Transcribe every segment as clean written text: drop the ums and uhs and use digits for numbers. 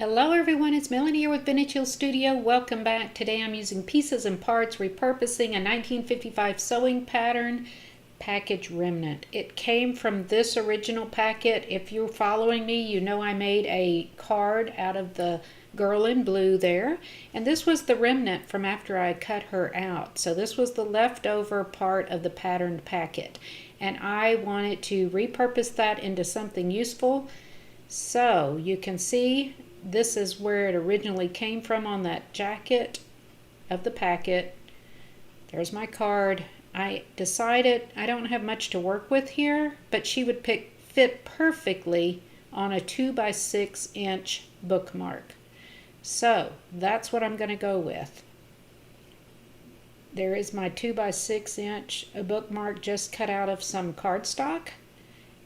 Hello everyone, it's Melanie here with Vintage Hill Studio. Welcome back. Today I'm using pieces and parts, repurposing a 1955 sewing pattern package remnant. It came from this original packet. If you're following me, you know I made a card out of the girl in blue there. And this was the remnant from after I cut her out. So this was the leftover part of the patterned packet. And I wanted to repurpose that into something useful. So you can see this is where it originally came from on that jacket of the packet. There's my card. I decided I don't have much to work with here, but she would fit perfectly on a 2x6-inch bookmark. So that's what I'm going to go with. There is my 2x6-inch bookmark just cut out of some cardstock.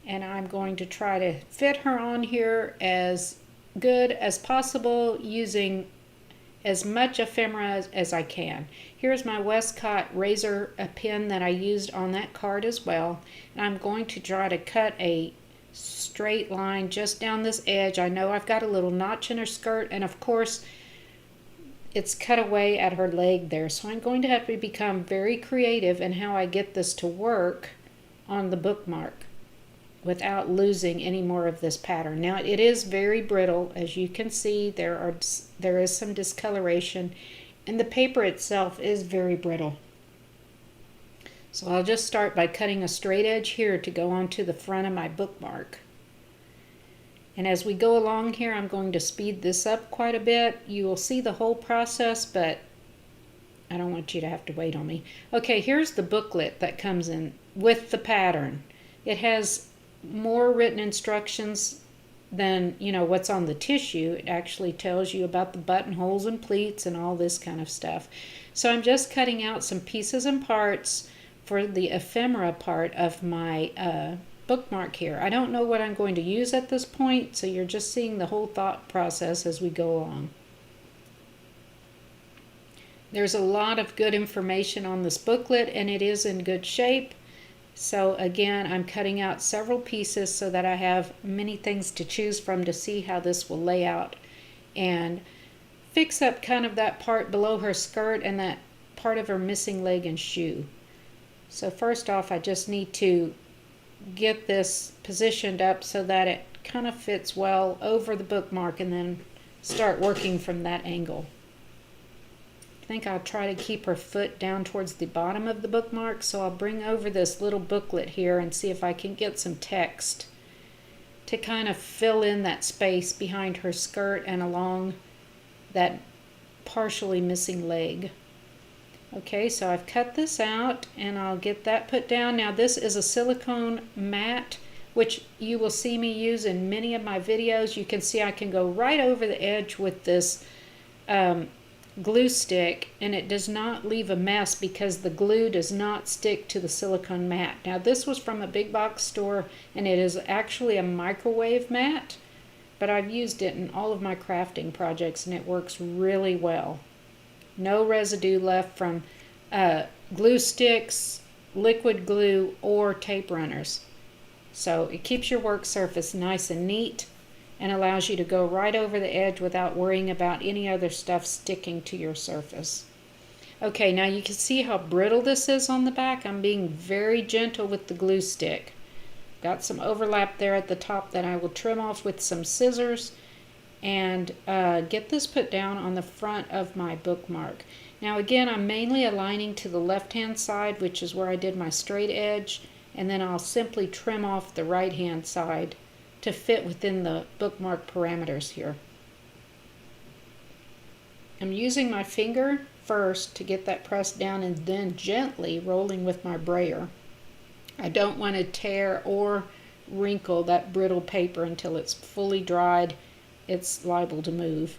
And I'm going to try to fit her on here as good as possible using as much ephemera as I can. Here's my Westcott razor pen that I used on that card as well. And I'm going to try to cut a straight line just down this edge. I know I've got a little notch in her skirt, and of course it's cut away at her leg there. So I'm going to have to become very creative in how I get this to work on the bookmark without losing any more of this pattern. Now it is very brittle, as you can see. There is some discoloration, and the paper itself is very brittle. So I'll just start by cutting a straight edge here to go onto the front of my bookmark. And as we go along here, I'm going to speed this up quite a bit. You will see the whole process, but I don't want you to have to wait on me. Okay, here's the booklet that comes in with the pattern. It has more written instructions than what's on the tissue. It actually tells you about the buttonholes and pleats and all this kind of stuff. So I'm just cutting out some pieces and parts for the ephemera part of my bookmark here. I don't know what I'm going to use at this point, so you're just seeing the whole thought process as we go along. There's a lot of good information on this booklet, and it is in good shape. So again, I'm cutting out several pieces so that I have many things to choose from to see how this will lay out and fix up kind of that part below her skirt and that part of her missing leg and shoe. So first off, I just need to get this positioned up so that it kind of fits well over the bookmark, and then start working from that angle. I think I'll try to keep her foot down towards the bottom of the bookmark, so I'll bring over this little booklet here and see if I can get some text to kind of fill in that space behind her skirt and along that partially missing leg. Okay, so I've cut this out and I'll get that put down. Now this is a silicone mat, which you will see me use in many of my videos. You can see I can go right over the edge with this glue stick, and it does not leave a mess because the glue does not stick to the silicone mat. Now this was from a big box store, and it is actually a microwave mat, but I've used it in all of my crafting projects and it works really well. No residue left from glue sticks, liquid glue, or tape runners. So it keeps your work surface nice and neat and allows you to go right over the edge without worrying about any other stuff sticking to your surface. Okay, now you can see how brittle this is on the back. I'm being very gentle with the glue stick. Got some overlap there at the top that I will trim off with some scissors and get this put down on the front of my bookmark. Now again, I'm mainly aligning to the left-hand side, which is where I did my straight edge, and then I'll simply trim off the right-hand side to fit within the bookmark parameters here. I'm using my finger first to get that pressed down and then gently rolling with my brayer. I don't want to tear or wrinkle that brittle paper until it's fully dried. It's liable to move.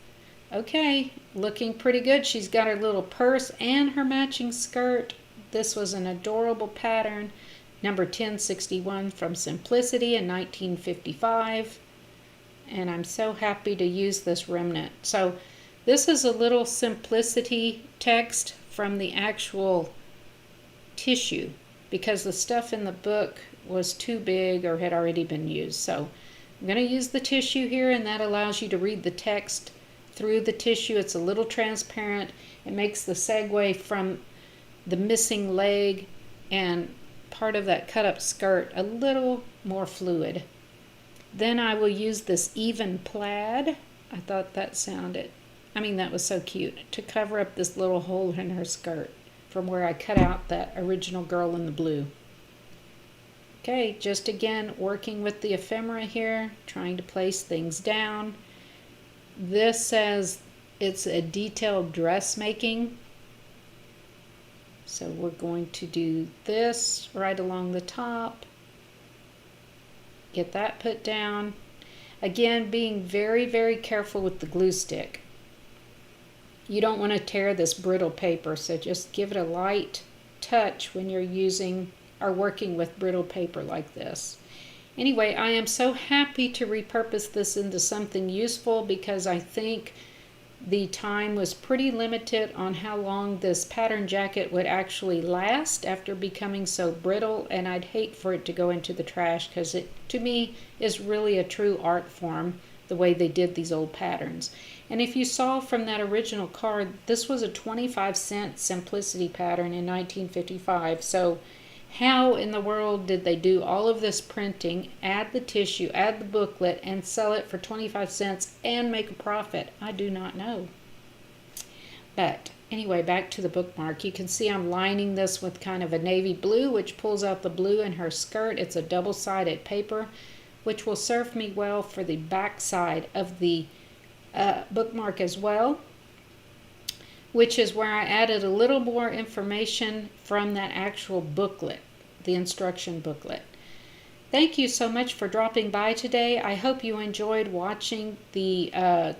Okay, looking pretty good. She's got her little purse and her matching skirt. This was an adorable pattern. Number 1061 from Simplicity in 1955, and I'm so happy to use this remnant. So this is a little Simplicity text from the actual tissue because the stuff in the book was too big or had already been used. So I'm going to use the tissue here, and that allows you to read the text through the tissue. It's a little transparent. It makes the segue from the missing leg and part of that cut up skirt a little more fluid. Then I will use this even plaid. I thought that that was so cute, to cover up this little hole in her skirt from where I cut out that original girl in the blue. Okay, just again working with the ephemera here, trying to place things down. This says it's a detailed dressmaking. So we're going to do this right along the top. Get that put down. Again, being very, very careful with the glue stick. You don't want to tear this brittle paper, so just give it a light touch when you're using or working with brittle paper like this. Anyway, I am so happy to repurpose this into something useful, because I think the time was pretty limited on how long this pattern jacket would actually last after becoming so brittle, and I'd hate for it to go into the trash, because it, to me, is really a true art form, the way they did these old patterns. And if you saw from that original card, this was a 25-cent simplicity pattern in 1955, so how in the world did they do all of this printing, add the tissue, add the booklet, and sell it for 25 cents and make a profit? I do not know. But anyway, back to the bookmark. You can see I'm lining this with kind of a navy blue, which pulls out the blue in her skirt. It's a double-sided paper, which will serve me well for the back side of the bookmark as well, which is where I added a little more information from that actual booklet, the instruction booklet. Thank you so much for dropping by today. I hope you enjoyed watching the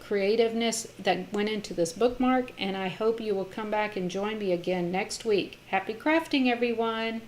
creativeness that went into this bookmark, and I hope you will come back and join me again next week. Happy crafting, everyone!